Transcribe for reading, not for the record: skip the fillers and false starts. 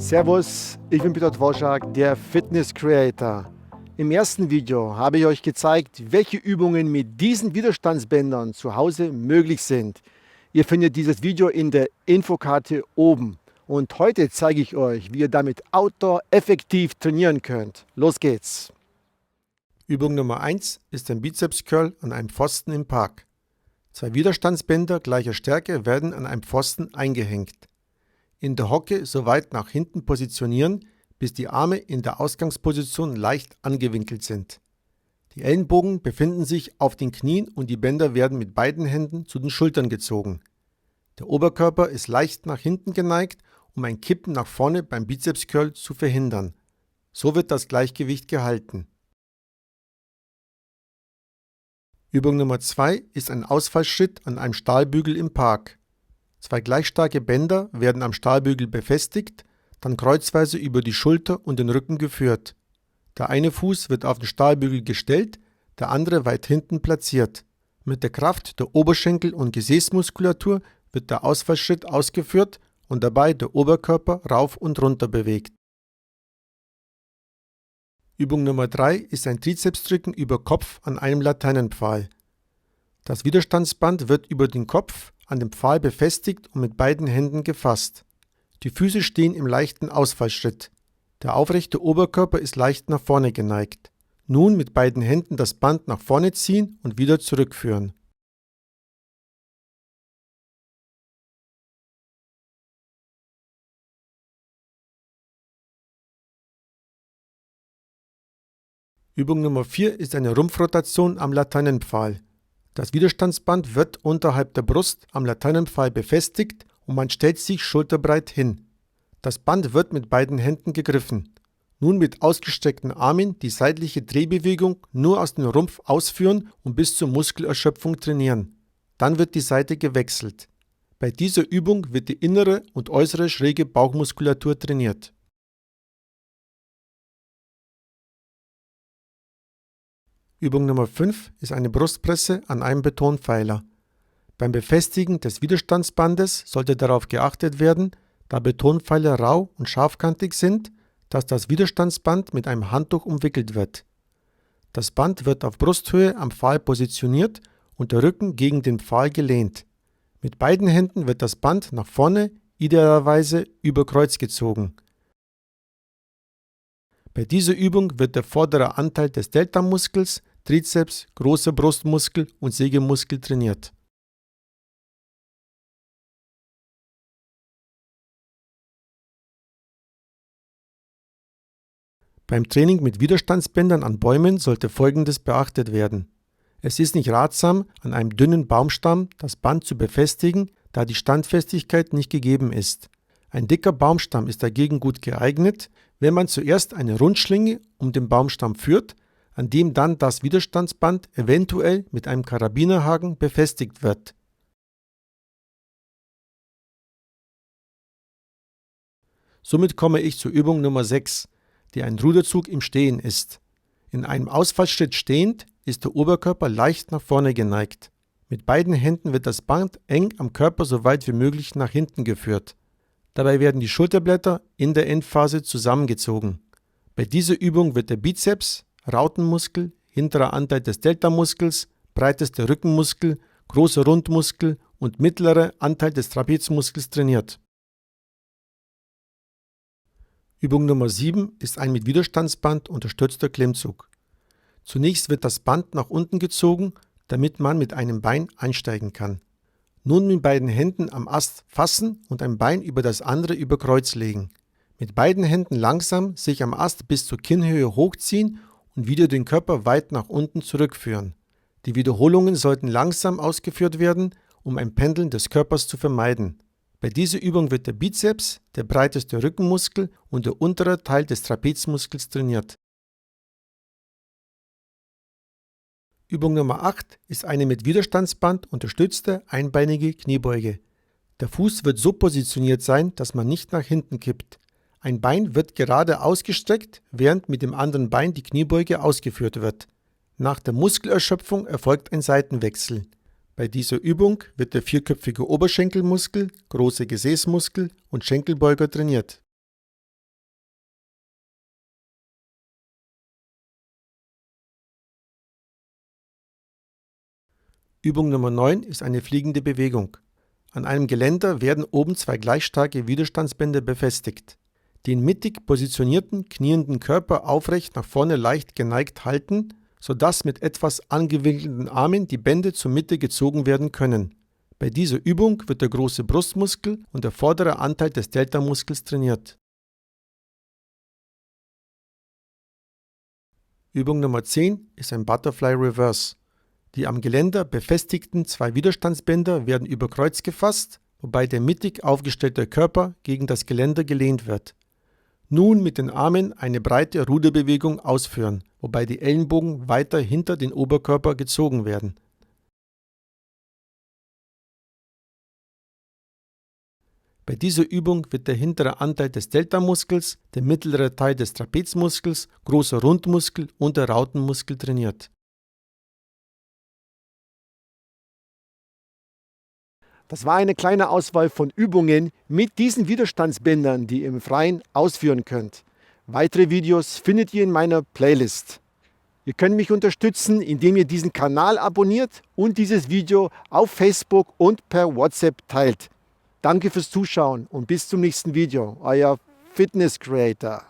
Servus, ich bin Peter Dvorak, der Fitness Creator. Im ersten Video habe ich euch gezeigt, welche Übungen mit diesen Widerstandsbändern zu Hause möglich sind. Ihr findet dieses Video in der Infokarte oben. Und heute zeige ich euch, wie ihr damit Outdoor effektiv trainieren könnt. Los geht's! Übung Nummer 1 ist ein Bizeps-Curl an einem Pfosten im Park. Zwei Widerstandsbänder gleicher Stärke werden an einem Pfosten eingehängt. In der Hocke so weit nach hinten positionieren, bis die Arme in der Ausgangsposition leicht angewinkelt sind. Die Ellenbogen befinden sich auf den Knien und die Bänder werden mit beiden Händen zu den Schultern gezogen. Der Oberkörper ist leicht nach hinten geneigt, um ein Kippen nach vorne beim Bizeps-Curl zu verhindern. So wird das Gleichgewicht gehalten. Übung Nummer 2 ist ein Ausfallschritt an einem Stahlbügel im Park. Zwei gleich starke Bänder werden am Stahlbügel befestigt, dann kreuzweise über die Schulter und den Rücken geführt. Der eine Fuß wird auf den Stahlbügel gestellt, der andere weit hinten platziert. Mit der Kraft der Oberschenkel- und Gesäßmuskulatur wird der Ausfallschritt ausgeführt und dabei der Oberkörper rauf und runter bewegt. Übung Nummer 3 ist ein Trizepsdrücken über Kopf an einem Laternenpfahl. Das Widerstandsband wird über den Kopf an dem Pfahl befestigt und mit beiden Händen gefasst. Die Füße stehen im leichten Ausfallschritt. Der aufrechte Oberkörper ist leicht nach vorne geneigt. Nun mit beiden Händen das Band nach vorne ziehen und wieder zurückführen. Übung Nummer 4 ist eine Rumpfrotation am Laternenpfahl. Das Widerstandsband wird unterhalb der Brust am Laternenpfahl befestigt und man stellt sich schulterbreit hin. Das Band wird mit beiden Händen gegriffen. Nun mit ausgestreckten Armen die seitliche Drehbewegung nur aus dem Rumpf ausführen und bis zur Muskelerschöpfung trainieren. Dann wird die Seite gewechselt. Bei dieser Übung wird die innere und äußere schräge Bauchmuskulatur trainiert. Übung Nummer 5 ist eine Brustpresse an einem Betonpfeiler. Beim Befestigen des Widerstandsbandes sollte darauf geachtet werden, da Betonpfeiler rau und scharfkantig sind, dass das Widerstandsband mit einem Handtuch umwickelt wird. Das Band wird auf Brusthöhe am Pfahl positioniert und der Rücken gegen den Pfahl gelehnt. Mit beiden Händen wird das Band nach vorne, idealerweise über Kreuz gezogen. Bei dieser Übung wird der vordere Anteil des Deltamuskels, Trizeps, großer Brustmuskel und Sägemuskel trainiert. Beim Training mit Widerstandsbändern an Bäumen sollte Folgendes beachtet werden. Es ist nicht ratsam, an einem dünnen Baumstamm das Band zu befestigen, da die Standfestigkeit nicht gegeben ist. Ein dicker Baumstamm ist dagegen gut geeignet, wenn man zuerst eine Rundschlinge um den Baumstamm führt, an dem dann das Widerstandsband eventuell mit einem Karabinerhaken befestigt wird. Somit komme ich zur Übung Nummer 6, die ein Ruderzug im Stehen ist. In einem Ausfallschritt stehend ist der Oberkörper leicht nach vorne geneigt. Mit beiden Händen wird das Band eng am Körper so weit wie möglich nach hinten geführt. Dabei werden die Schulterblätter in der Endphase zusammengezogen. Bei dieser Übung wird der Bizeps, Rautenmuskel, hinterer Anteil des Deltamuskels, breitester Rückenmuskel, großer Rundmuskel und mittlerer Anteil des Trapezmuskels trainiert. Übung Nummer 7 ist ein mit Widerstandsband unterstützter Klimmzug. Zunächst wird das Band nach unten gezogen, damit man mit einem Bein einsteigen kann. Nun mit beiden Händen am Ast fassen und ein Bein über das andere über Kreuz legen. Mit beiden Händen langsam sich am Ast bis zur Kinnhöhe hochziehen und wieder den Körper weit nach unten zurückführen. Die Wiederholungen sollten langsam ausgeführt werden, um ein Pendeln des Körpers zu vermeiden. Bei dieser Übung wird der Bizeps, der breiteste Rückenmuskel und der untere Teil des Trapezmuskels trainiert. Übung Nummer 8 ist eine mit Widerstandsband unterstützte einbeinige Kniebeuge. Der Fuß wird so positioniert sein, dass man nicht nach hinten kippt. Ein Bein wird gerade ausgestreckt, während mit dem anderen Bein die Kniebeuge ausgeführt wird. Nach der Muskelerschöpfung erfolgt ein Seitenwechsel. Bei dieser Übung wird der vierköpfige Oberschenkelmuskel, große Gesäßmuskel und Schenkelbeuger trainiert. Übung Nummer 9 ist eine fliegende Bewegung. An einem Geländer werden oben zwei gleich starke Widerstandsbänder befestigt. Den mittig positionierten, knienden Körper aufrecht nach vorne leicht geneigt halten, sodass mit etwas angewinkelten Armen die Bänder zur Mitte gezogen werden können. Bei dieser Übung wird der große Brustmuskel und der vordere Anteil des Deltamuskels trainiert. Übung Nummer 10 ist ein Butterfly Reverse. Die am Geländer befestigten zwei Widerstandsbänder werden über Kreuz gefasst, wobei der mittig aufgestellte Körper gegen das Geländer gelehnt wird. Nun mit den Armen eine breite Ruderbewegung ausführen, wobei die Ellenbogen weiter hinter den Oberkörper gezogen werden. Bei dieser Übung wird der hintere Anteil des Deltamuskels, der mittlere Teil des Trapezmuskels, großer Rundmuskel und der Rautenmuskel trainiert. Das war eine kleine Auswahl von Übungen mit diesen Widerstandsbändern, die ihr im Freien ausführen könnt. Weitere Videos findet ihr in meiner Playlist. Ihr könnt mich unterstützen, indem ihr diesen Kanal abonniert und dieses Video auf Facebook und per WhatsApp teilt. Danke fürs Zuschauen und bis zum nächsten Video. Euer Fitness Creator.